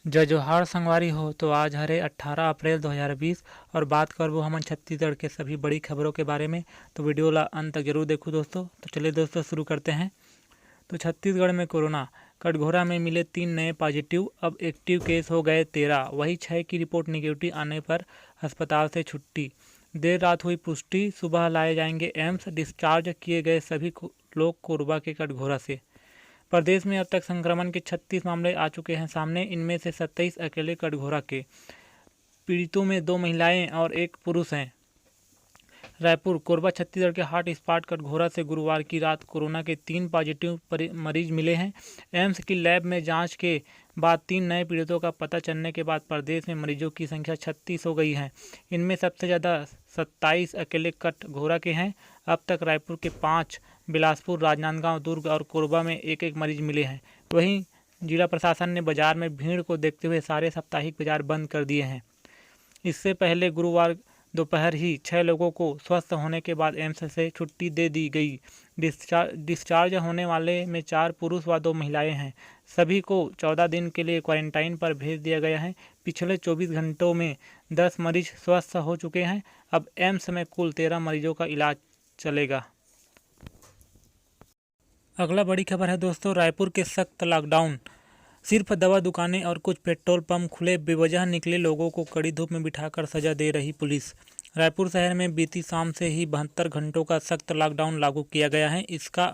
जय जोहार संगवारी हो। तो आज हरे 18 अप्रैल 2020 और बात करबो हमन छत्तीसगढ़ के सभी बड़ी खबरों के बारे में। तो वीडियो ला अंत तक जरूर देखो दोस्तों। तो चलिए दोस्तों शुरू करते हैं। तो छत्तीसगढ़ में कोरोना कटघोरा में मिले 3 नए पॉजिटिव, अब एक्टिव केस हो गए 13। वही 6 की रिपोर्ट निगेटिव आने पर अस्पताल से छुट्टी। देर रात हुई पुष्टि, सुबह लाए जाएंगे एम्स। डिस्चार्ज किए गए सभी लोग कोरबा के कटघोरा से। प्रदेश में अब तक संक्रमण के 36 मामले आ चुके हैं सामने। इनमें से 27 अकेले कटघोरा के। पीड़ितों में 2 महिलाएं और 1 पुरुष हैं। रायपुर कोरबा छत्तीसगढ़ के हॉट स्पॉट कटघोरा से गुरुवार की रात कोरोना के 3 पॉजिटिव मरीज मिले हैं। एम्स की लैब में जांच के बाद 3 नए पीड़ितों का पता चलने के बाद प्रदेश में मरीजों की संख्या 36 हो गई है। इनमें सबसे ज़्यादा 27 अकेले कटघोरा के हैं। अब तक रायपुर के 5, बिलासपुर, राजनांदगांव, दुर्ग और कोरबा में एक एक मरीज मिले हैं। वहीं जिला प्रशासन ने बाजार में भीड़ को देखते हुए सारे साप्ताहिक बाजार बंद कर दिए हैं। इससे पहले गुरुवार दोपहर ही 6 लोगों को स्वस्थ होने के बाद एम्स से छुट्टी दे दी गई। डिस्चार्ज होने वाले में 4 पुरुष व 2 महिलाएं हैं। सभी को 14 दिन के लिए क्वारंटाइन पर भेज दिया गया है। पिछले 24 घंटों में 10 मरीज स्वस्थ हो चुके हैं। अब एम्स में कुल 13 मरीजों का इलाज चलेगा। अगला बड़ी खबर है दोस्तों, रायपुर के सख्त लॉकडाउन। सिर्फ दवा दुकानें और कुछ पेट्रोल पंप खुले। बेवजह निकले लोगों को कड़ी धूप में बिठाकर सजा दे रही पुलिस। रायपुर शहर में बीती शाम से ही 72 घंटों का सख्त लॉकडाउन लागू किया गया है। इसका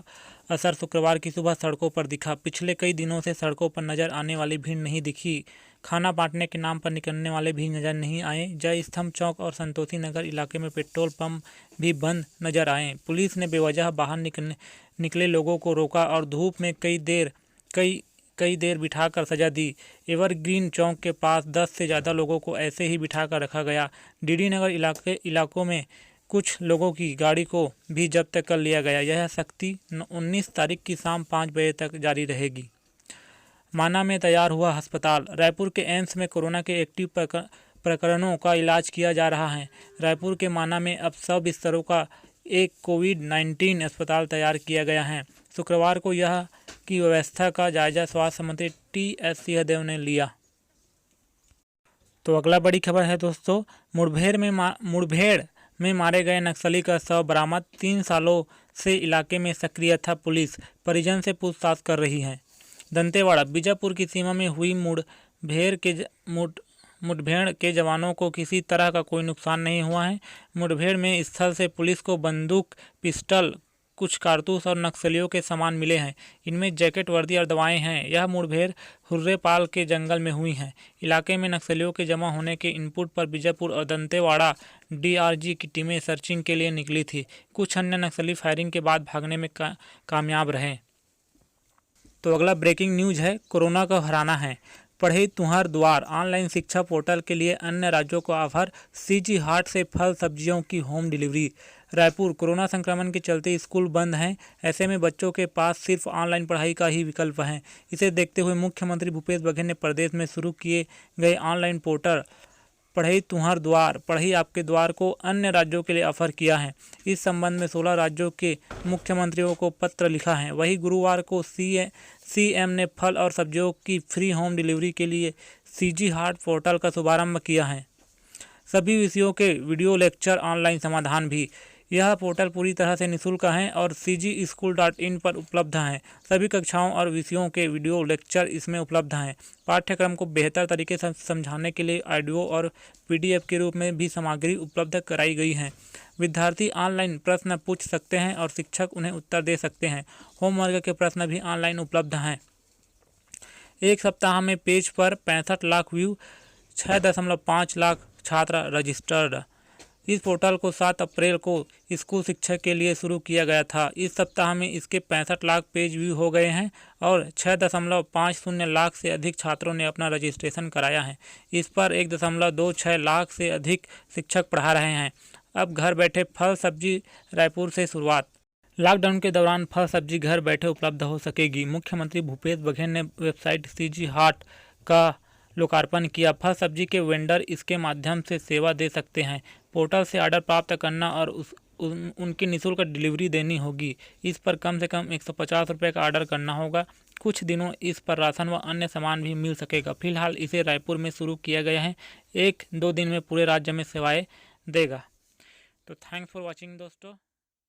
असर शुक्रवार की सुबह सड़कों पर दिखा। पिछले कई दिनों से सड़कों पर नजर आने वाली भीड़ नहीं दिखी। खाना बांटने के नाम पर निकलने वाले भी नजर नहीं आए। जय स्तंभ चौक और संतोषी नगर इलाके में पेट्रोल पंप भी बंद नजर आए। पुलिस ने बेवजह बाहर निकले लोगों को रोका और धूप में कई देर बिठाकर सजा दी। एवरग्रीन चौक के पास 10 से ज़्यादा लोगों को ऐसे ही बिठाकर रखा गया। डीडी नगर इलाकों में कुछ लोगों की गाड़ी को भी जब्त कर लिया गया। यह सख्ती 19 तारीख की शाम 5 बजे तक जारी रहेगी। माना में तैयार हुआ अस्पताल। रायपुर के एम्स में कोरोना के एक्टिव प्रकरणों का इलाज किया जा रहा है। रायपुर के माना में अब 100 बिस्तरों का एक कोविड-19 अस्पताल तैयार किया गया है। शुक्रवार को यह की व्यवस्था का जायजा स्वास्थ्य मंत्री टी.एस. सिंहदेव ने लिया। तो अगला बड़ी खबर है दोस्तों, मुठभेड़ में मारे गए नक्सली का शव बरामद। 3 सालों से इलाके में सक्रिय था पुलिस, परिजन से पूछताछ कर रही है। दंतेवाड़ा बीजापुर की सीमा में हुई मुठभेड़ के जवानों को किसी तरह का कोई नुकसान नहीं हुआ है। मुठभेड़ में स्थल से पुलिस को बंदूक, पिस्टल, कुछ कारतूस और नक्सलियों के सामान मिले हैं। इनमें जैकेट, वर्दी और दवाएं हैं। यह मुठभेड़ हुर्रेपाल के जंगल में हुई है। इलाके में नक्सलियों के जमा होने के इनपुट पर बीजापुर और दंतेवाड़ा डीआरजी की टीमें सर्चिंग के लिए निकली थी। कुछ अन्य नक्सली फायरिंग के बाद भागने में कामयाब रहे। तो अगला ब्रेकिंग न्यूज है, कोरोना को हराना है। पढ़ई तुंहर दुआर ऑनलाइन शिक्षा पोर्टल के लिए अन्य राज्यों को ऑफर। सीजी हाट से फल सब्जियों की होम डिलीवरी। रायपुर कोरोना संक्रमण के चलते स्कूल बंद हैं। ऐसे में बच्चों के पास सिर्फ ऑनलाइन पढ़ाई का ही विकल्प है। इसे देखते हुए मुख्यमंत्री भूपेश बघेल ने प्रदेश में शुरू किए गए ऑनलाइन पोर्टल पढ़ई तुंहर द्वार, पढ़ई आपके द्वार को अन्य राज्यों के लिए ऑफर किया है। इस संबंध में 16 राज्यों के मुख्यमंत्रियों को पत्र लिखा है। वहीं गुरुवार को सीएम ने फल और सब्जियों की फ्री होम डिलीवरी के लिए सीजी हाट पोर्टल का शुभारंभ किया है। सभी विषयों के वीडियो लेक्चर, ऑनलाइन समाधान भी। यह पोर्टल पूरी तरह से निःशुल्क है और cgschool.in पर उपलब्ध है। सभी कक्षाओं और विषयों के वीडियो लेक्चर इसमें उपलब्ध हैं। पाठ्यक्रम को बेहतर तरीके से समझाने के लिए ऑडियो और पीडीएफ के रूप में भी सामग्री उपलब्ध कराई गई है। विद्यार्थी ऑनलाइन प्रश्न पूछ सकते हैं और शिक्षक उन्हें उत्तर दे सकते हैं। होमवर्क के प्रश्न भी ऑनलाइन उपलब्ध हैं। एक सप्ताह में पेज पर 65 लाख व्यू, 6.5 लाख छात्र रजिस्टर्ड। इस पोर्टल को 7 अप्रैल को स्कूल शिक्षा के लिए शुरू किया गया था। इस सप्ताह में इसके 65 लाख पेज व्यू हो गए हैं और 6.50 लाख से अधिक छात्रों ने अपना रजिस्ट्रेशन कराया है। इस पर 1.26 लाख से अधिक शिक्षक पढ़ा रहे हैं। अब घर बैठे फल सब्जी रायपुर से शुरुआत। लॉकडाउन के दौरान फल सब्जी घर बैठे उपलब्ध हो सकेगी। मुख्यमंत्री भूपेश बघेल ने वेबसाइट सीजी हाट का लोकार्पण किया। फल सब्जी के वेंडर इसके माध्यम से सेवा दे सकते हैं। पोर्टल से ऑर्डर प्राप्त करना और उनकी निःशुल्क डिलीवरी देनी होगी। इस पर कम से कम 150 रुपये का ऑर्डर करना होगा। कुछ दिनों इस पर राशन व अन्य सामान भी मिल सकेगा। फिलहाल इसे रायपुर में शुरू किया गया है, 1-2 दिन में पूरे राज्य में सेवाएं देगा। तो थैंक्स फॉर वॉचिंग दोस्तों।